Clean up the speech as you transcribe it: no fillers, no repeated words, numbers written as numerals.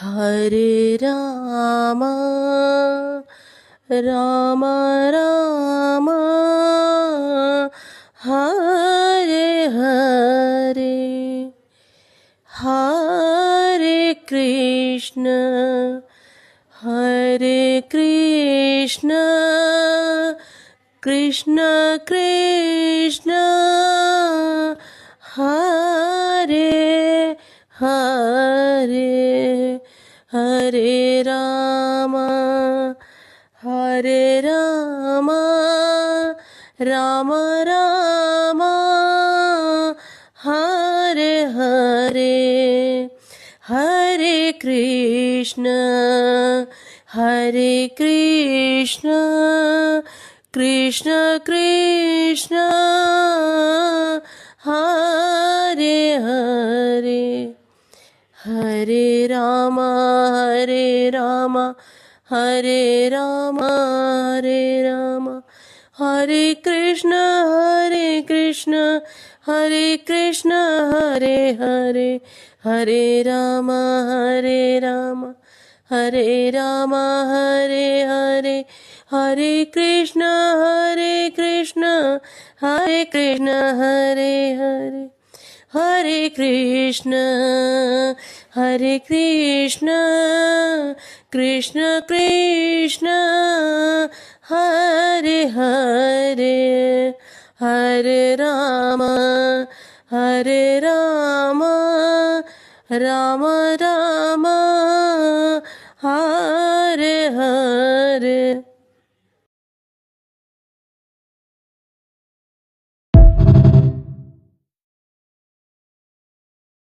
Hare Ram Ram Ram Hare Hare Hare Krishna Krishna Krishna Hare Hare Hare Ram Ram Ram Hare Hare Hare Krishna Krishna Krishna Hare Hare Hare Ram Hare Ram Hare Krishna Hare Hare Hare Ram Hare Hare Hare Krishna Hare Hare Hare Krishna Krishna Krishna Hare Hare Hare Ram Ram Ram Hare Hare